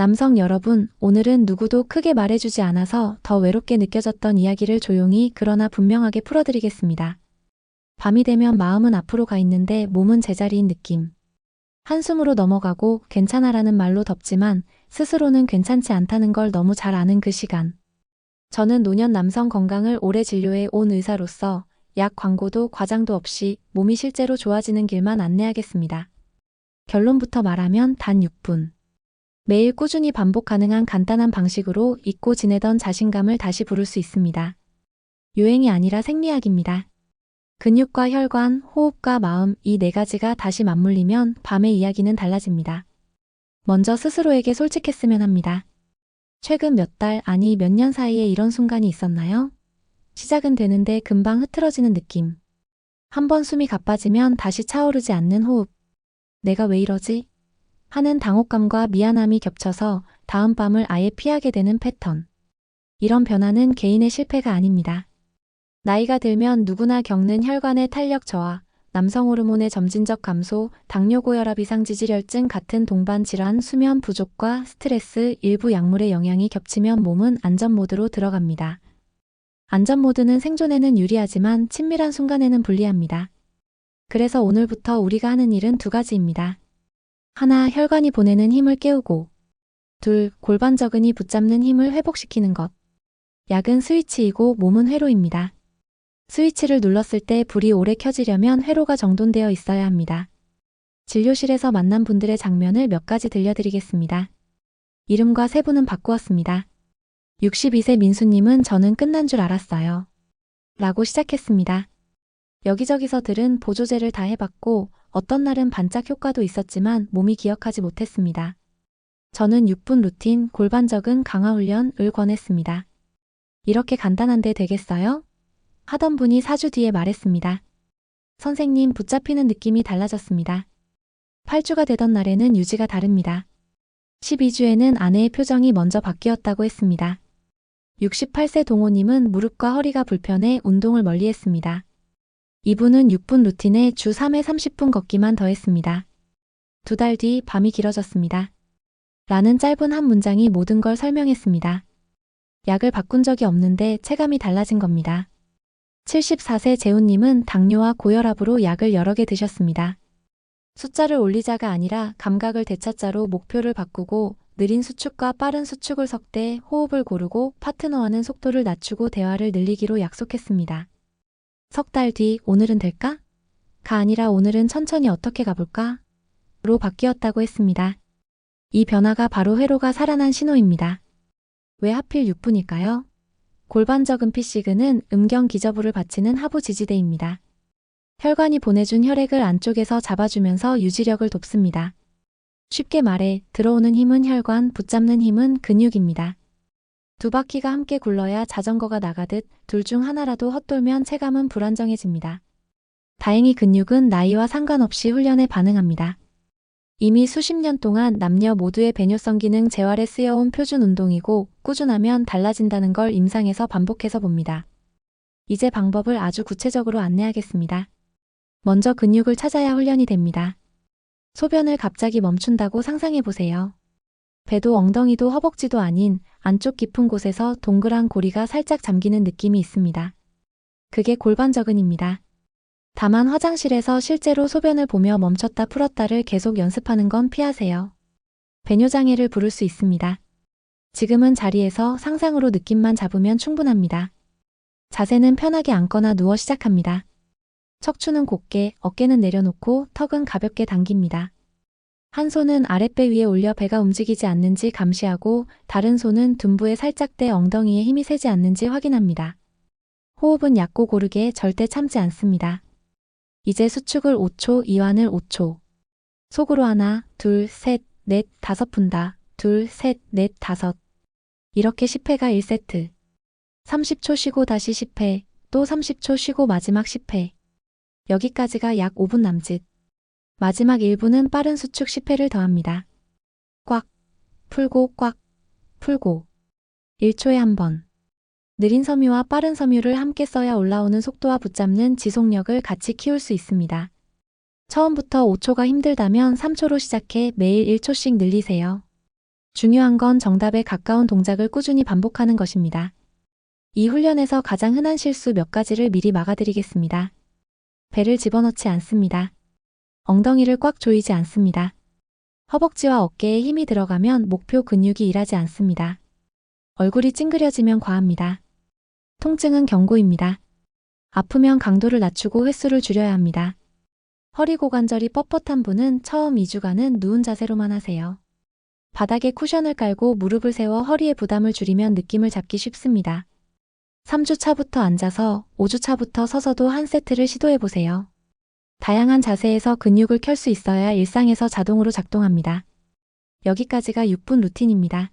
남성 여러분, 오늘은 누구도 크게 말해주지 않아서 더 외롭게 느껴졌던 이야기를 조용히 그러나 분명하게 풀어드리겠습니다. 밤이 되면 마음은 앞으로 가 있는데 몸은 제자리인 느낌. 한숨으로 넘어가고 괜찮아라는 말로 덮지만 스스로는 괜찮지 않다는 걸 너무 잘 아는 그 시간. 저는 노년 남성 건강을 오래 진료해 온 의사로서 약 광고도 과장도 없이 몸이 실제로 좋아지는 길만 안내하겠습니다. 결론부터 말하면 단 6분. 매일 꾸준히 반복 가능한 간단한 방식으로 잊고 지내던 자신감을 다시 부를 수 있습니다. 요행이 아니라 생리학입니다. 근육과 혈관, 호흡과 마음 이 네 가지가 다시 맞물리면 밤의 이야기는 달라집니다. 먼저 스스로에게 솔직했으면 합니다. 최근 몇 달, 아니 몇 년 사이에 이런 순간이 있었나요? 시작은 되는데 금방 흐트러지는 느낌. 한번 숨이 가빠지면 다시 차오르지 않는 호흡. 내가 왜 이러지? 하는 당혹감과 미안함이 겹쳐서 다음 밤을 아예 피하게 되는 패턴. 이런 변화는 개인의 실패가 아닙니다. 나이가 들면 누구나 겪는 혈관의 탄력 저하, 남성 호르몬의 점진적 감소, 당뇨 고혈압 이상 지질혈증 같은 동반 질환, 수면 부족과 스트레스, 일부 약물의 영향이 겹치면 몸은 안전 모드로 들어갑니다. 안전 모드는 생존에는 유리하지만 친밀한 순간에는 불리합니다. 그래서 오늘부터 우리가 하는 일은 두 가지입니다. 하나, 혈관이 보내는 힘을 깨우고. 둘, 골반저근이 붙잡는 힘을 회복시키는 것. 약은 스위치이고 몸은 회로입니다. 스위치를 눌렀을 때 불이 오래 켜지려면 회로가 정돈되어 있어야 합니다. 진료실에서 만난 분들의 장면을 몇 가지 들려드리겠습니다. 이름과 세부는 바꾸었습니다. 62세 민수님은 저는 끝난 줄 알았어요. 라고 시작했습니다. 여기저기서 들은 보조제를 다 해봤고 어떤 날은 반짝 효과도 있었지만 몸이 기억하지 못했습니다. 저는 6분 루틴 골반저근 강화 훈련을 권했습니다. 이렇게 간단한데 되겠어요? 하던 분이 4주 뒤에 말했습니다. 선생님, 붙잡히는 느낌이 달라졌습니다. 8주가 되던 날에는 유지가 다릅니다. 12주에는 아내의 표정이 먼저 바뀌었다고 했습니다. 68세 동호님은 무릎과 허리가 불편해 운동을 멀리했습니다. 이분은 6분 루틴에 주 3회 30분 걷기만 더했습니다. 2달 뒤 밤이 길어졌습니다. 라는 짧은 한 문장이 모든 걸 설명했습니다. 약을 바꾼 적이 없는데 체감이 달라진 겁니다. 74세 재훈님은 당뇨와 고혈압으로 약을 여러 개 드셨습니다. 숫자를 올리자가 아니라 감각을 되찾자로 목표를 바꾸고 느린 수축과 빠른 수축을 섞되 호흡을 고르고 파트너와는 속도를 낮추고 대화를 늘리기로 약속했습니다. 석 달 뒤 오늘은 될까? 가 아니라 오늘은 천천히 어떻게 가볼까? 로 바뀌었다고 했습니다. 이 변화가 바로 회로가 살아난 신호입니다. 왜 하필 6분일까요? 골반저근 피시근은 음경 기저부를 받치는 하부 지지대입니다. 혈관이 보내준 혈액을 안쪽에서 잡아주면서 유지력을 돕습니다. 쉽게 말해 들어오는 힘은 혈관, 붙잡는 힘은 근육입니다. 두 바퀴가 함께 굴러야 자전거가 나가듯 둘 중 하나라도 헛돌면 체감은 불안정해집니다. 다행히 근육은 나이와 상관없이 훈련에 반응합니다. 이미 수십 년 동안 남녀 모두의 배뇨성 기능 재활에 쓰여온 표준 운동이고 꾸준하면 달라진다는 걸 임상에서 반복해서 봅니다. 이제 방법을 아주 구체적으로 안내하겠습니다. 먼저 근육을 찾아야 훈련이 됩니다. 소변을 갑자기 멈춘다고 상상해보세요. 배도 엉덩이도 허벅지도 아닌 안쪽 깊은 곳에서 동그란 고리가 살짝 잠기는 느낌이 있습니다. 그게 골반저근입니다. 다만 화장실에서 실제로 소변을 보며 멈췄다 풀었다를 계속 연습하는 건 피하세요. 배뇨장애를 부를 수 있습니다. 지금은 자리에서 상상으로 느낌만 잡으면 충분합니다. 자세는 편하게 앉거나 누워 시작합니다. 척추는 곧게, 어깨는 내려놓고 턱은 가볍게 당깁니다. 한 손은 아랫배 위에 올려 배가 움직이지 않는지 감시하고 다른 손은 둔부에 살짝 대 엉덩이에 힘이 세지 않는지 확인합니다. 호흡은 얕고 고르게 절대 참지 않습니다. 이제 수축을 5초, 이완을 5초. 속으로 하나, 둘, 셋, 넷, 다섯 푼다. 둘, 셋, 넷, 다섯. 이렇게 10회가 1세트. 30초 쉬고 다시 10회, 또 30초 쉬고 마지막 10회. 여기까지가 약 5분 남짓. 마지막 1분은 빠른 수축 10회를 더합니다. 꽉, 풀고 꽉, 풀고. 1초에 한 번. 느린 섬유와 빠른 섬유를 함께 써야 올라오는 속도와 붙잡는 지속력을 같이 키울 수 있습니다. 처음부터 5초가 힘들다면 3초로 시작해 매일 1초씩 늘리세요. 중요한 건 정답에 가까운 동작을 꾸준히 반복하는 것입니다. 이 훈련에서 가장 흔한 실수 몇 가지를 미리 막아드리겠습니다. 배를 집어넣지 않습니다. 엉덩이를 꽉 조이지 않습니다. 허벅지와 어깨에 힘이 들어가면 목표 근육이 일하지 않습니다. 얼굴이 찡그려지면 과합니다. 통증은 경고입니다. 아프면 강도를 낮추고 횟수를 줄여야 합니다. 허리 고관절이 뻣뻣한 분은 처음 2주간은 누운 자세로만 하세요. 바닥에 쿠션을 깔고 무릎을 세워 허리의 부담을 줄이면 느낌을 잡기 쉽습니다. 3주 차부터 앉아서 5주 차부터 서서도 한 세트를 시도해보세요. 다양한 자세에서 근육을 켤 수 있어야 일상에서 자동으로 작동합니다. 여기까지가 6분 루틴입니다.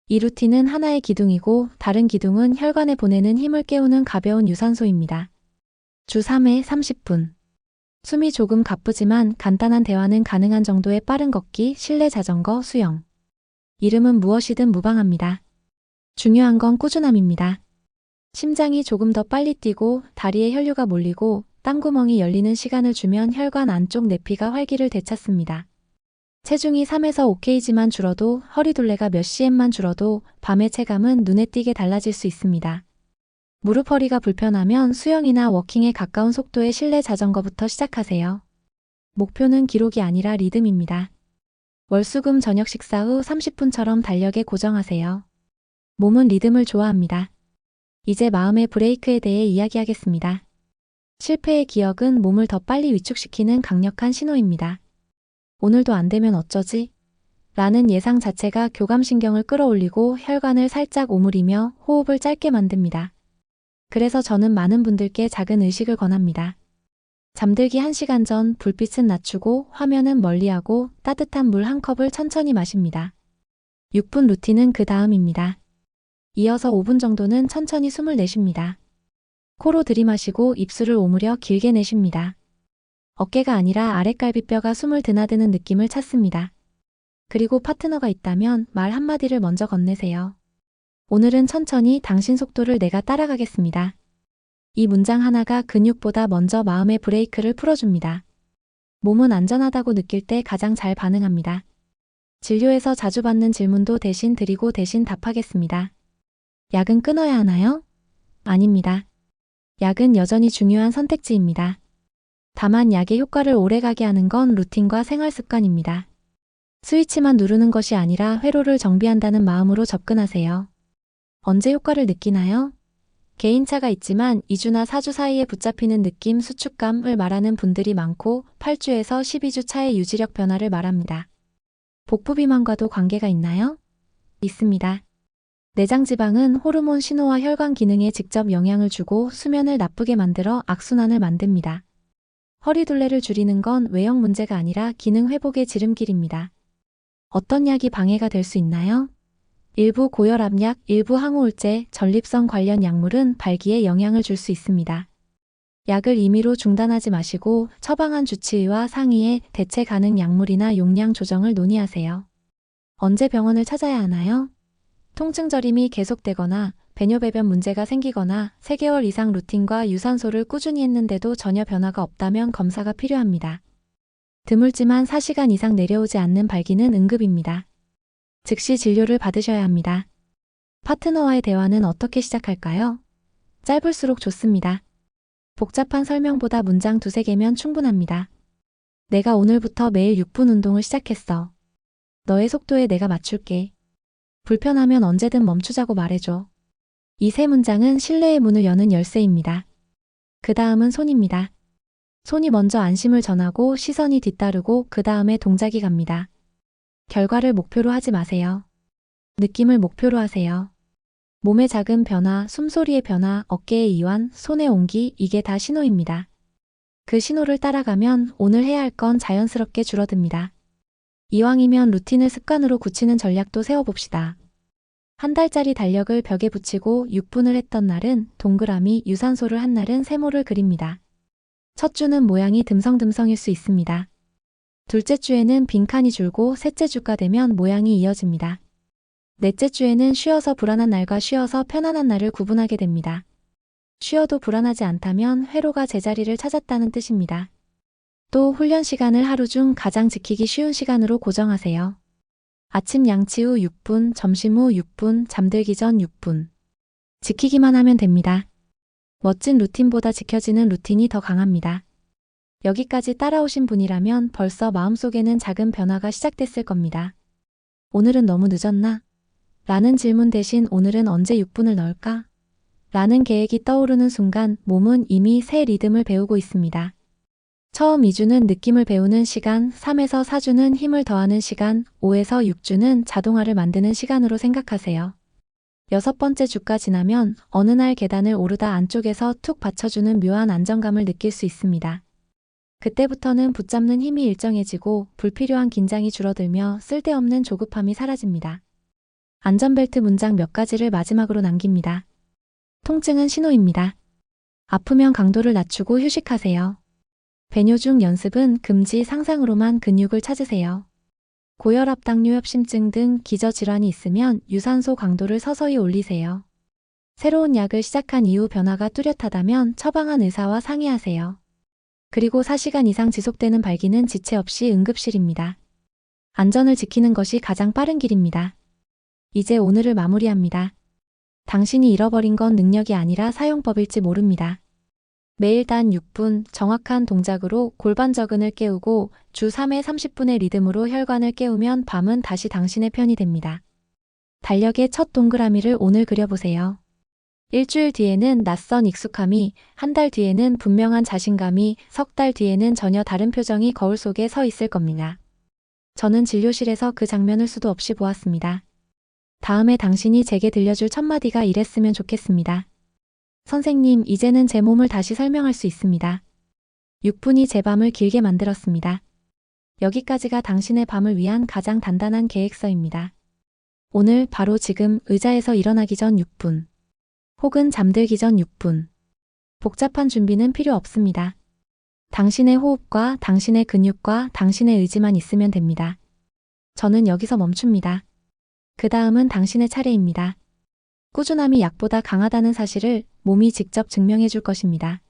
이 루틴은 하나의 기둥이고 다른 기둥은 혈관에 보내는 힘을 깨우는 가벼운 유산소입니다. 주 3회 30분. 숨이 조금 가쁘지만 간단한 대화는 가능한 정도의 빠른 걷기, 실내 자전거, 수영. 이름은 무엇이든 무방합니다. 중요한 건 꾸준함입니다. 심장이 조금 더 빨리 뛰고 다리에 혈류가 몰리고 땀구멍이 열리는 시간을 주면 혈관 안쪽 내피가 활기를 되찾습니다. 체중이 3에서 5kg만 줄어도 허리둘레가 몇 cm만 줄어도 밤의 체감은 눈에 띄게 달라질 수 있습니다. 무릎 허리가 불편하면 수영이나 워킹에 가까운 속도의 실내 자전거부터 시작하세요. 목표는 기록이 아니라 리듬입니다. 월수금 저녁 식사 후 30분처럼 달력에 고정하세요. 몸은 리듬을 좋아합니다. 이제 마음의 브레이크에 대해 이야기하겠습니다. 실패의 기억은 몸을 더 빨리 위축시키는 강력한 신호입니다. 오늘도 안 되면 어쩌지? 라는 예상 자체가 교감신경을 끌어올리고 혈관을 살짝 오므리며 호흡을 짧게 만듭니다. 그래서 저는 많은 분들께 작은 의식을 권합니다. 잠들기 1시간 전 불빛은 낮추고 화면은 멀리하고 따뜻한 물 한 컵을 천천히 마십니다. 6분 루틴은 그 다음입니다. 이어서 5분 정도는 천천히 숨을 내쉽니다. 코로 들이마시고 입술을 오므려 길게 내쉽니다. 어깨가 아니라 아랫갈비뼈가 숨을 드나드는 느낌을 찾습니다. 그리고 파트너가 있다면 말 한마디를 먼저 건네세요. 오늘은 천천히 당신 속도를 내가 따라가겠습니다. 이 문장 하나가 근육보다 먼저 마음의 브레이크를 풀어줍니다. 몸은 안전하다고 느낄 때 가장 잘 반응합니다. 진료에서 자주 받는 질문도 대신 드리고 대신 답하겠습니다. 약은 끊어야 하나요? 아닙니다. 약은 여전히 중요한 선택지입니다. 다만 약의 효과를 오래가게 하는 건 루틴과 생활 습관입니다. 스위치만 누르는 것이 아니라 회로를 정비한다는 마음으로 접근하세요. 언제 효과를 느끼나요? 개인차가 있지만 2주나 4주 사이에 붙잡히는 느낌, 수축감을 말하는 분들이 많고 8주에서 12주 차의 유지력 변화를 말합니다. 복부 비만과도 관계가 있나요? 있습니다. 내장 지방은 호르몬 신호와 혈관 기능에 직접 영향을 주고 수면을 나쁘게 만들어 악순환을 만듭니다. 허리둘레를 줄이는 건 외형 문제가 아니라 기능 회복의 지름길입니다. 어떤 약이 방해가 될 수 있나요? 일부 고혈압약, 일부 항우울제, 전립선 관련 약물은 발기에 영향을 줄 수 있습니다. 약을 임의로 중단하지 마시고 처방한 주치의와 상의해 대체 가능 약물이나 용량 조정을 논의하세요. 언제 병원을 찾아야 하나요? 통증 저림이 계속되거나 배뇨 배변 문제가 생기거나 3개월 이상 루틴과 유산소를 꾸준히 했는데도 전혀 변화가 없다면 검사가 필요합니다. 드물지만 4시간 이상 내려오지 않는 발기는 응급입니다. 즉시 진료를 받으셔야 합니다. 파트너와의 대화는 어떻게 시작할까요? 짧을수록 좋습니다. 복잡한 설명보다 문장 2-3개면 충분합니다. 내가 오늘부터 매일 6분 운동을 시작했어. 너의 속도에 내가 맞출게. 불편하면 언제든 멈추자고 말해줘. 이 3문장은 신뢰의 문을 여는 열쇠입니다. 그 다음은 손입니다. 손이 먼저 안심을 전하고 시선이 뒤따르고 그 다음에 동작이 갑니다. 결과를 목표로 하지 마세요. 느낌을 목표로 하세요. 몸의 작은 변화, 숨소리의 변화, 어깨의 이완, 손의 온기, 이게 다 신호입니다. 그 신호를 따라가면 오늘 해야 할 건 자연스럽게 줄어듭니다. 이왕이면 루틴을 습관으로 굳히는 전략도 세워봅시다. 한 달짜리 달력을 벽에 붙이고 6분을 했던 날은 동그라미, 유산소를 한 날은 세모를 그립니다. 첫 주는 모양이 듬성듬성일 수 있습니다. 둘째 주에는 빈칸이 줄고 셋째 주가 되면 모양이 이어집니다. 넷째 주에는 쉬어서 불안한 날과 쉬어서 편안한 날을 구분하게 됩니다. 쉬어도 불안하지 않다면 회로가 제자리를 찾았다는 뜻입니다. 또 훈련 시간을 하루 중 가장 지키기 쉬운 시간으로 고정하세요. 아침 양치 후 6분, 점심 후 6분, 잠들기 전 6분. 지키기만 하면 됩니다. 멋진 루틴보다 지켜지는 루틴이 더 강합니다. 여기까지 따라오신 분이라면 벌써 마음속에는 작은 변화가 시작됐을 겁니다. 오늘은 너무 늦었나? 라는 질문 대신 오늘은 언제 6분을 넣을까? 라는 계획이 떠오르는 순간 몸은 이미 새 리듬을 배우고 있습니다. 처음 2주는 느낌을 배우는 시간, 3에서 4주는 힘을 더하는 시간, 5에서 6주는 자동화를 만드는 시간으로 생각하세요. 6번째 주가 지나면 어느 날 계단을 오르다 안쪽에서 툭 받쳐주는 묘한 안정감을 느낄 수 있습니다. 그때부터는 붙잡는 힘이 일정해지고 불필요한 긴장이 줄어들며 쓸데없는 조급함이 사라집니다. 안전벨트 문장 몇 가지를 마지막으로 남깁니다. 통증은 신호입니다. 아프면 강도를 낮추고 휴식하세요. 배뇨 중 연습은 금지 상상으로만 근육을 찾으세요. 고혈압, 당뇨, 협심증 등 기저질환이 있으면 유산소 강도를 서서히 올리세요. 새로운 약을 시작한 이후 변화가 뚜렷하다면 처방한 의사와 상의하세요. 그리고 4시간 이상 지속되는 발기는 지체 없이 응급실입니다. 안전을 지키는 것이 가장 빠른 길입니다. 이제 오늘을 마무리합니다. 당신이 잃어버린 건 능력이 아니라 사용법일지 모릅니다. 매일 단 6분 정확한 동작으로 골반 저근을 깨우고 주 3회 30분의 리듬으로 혈관을 깨우면 밤은 다시 당신의 편이 됩니다. 달력의 첫 동그라미를 오늘 그려보세요. 일주일 뒤에는 낯선 익숙함이, 한 달 뒤에는 분명한 자신감이, 석 달 뒤에는 전혀 다른 표정이 거울 속에 서 있을 겁니다. 저는 진료실에서 그 장면을 수도 없이 보았습니다. 다음에 당신이 제게 들려줄 첫마디가 이랬으면 좋겠습니다. 선생님, 이제는 제 몸을 다시 설명할 수 있습니다. 6분이 제 밤을 길게 만들었습니다. 여기까지가 당신의 밤을 위한 가장 단단한 계획서입니다. 오늘 바로 지금 의자에서 일어나기 전 6분. 혹은 잠들기 전 6분. 복잡한 준비는 필요 없습니다. 당신의 호흡과 당신의 근육과 당신의 의지만 있으면 됩니다. 저는 여기서 멈춥니다. 그 다음은 당신의 차례입니다. 꾸준함이 약보다 강하다는 사실을 몸이 직접 증명해 줄 것입니다.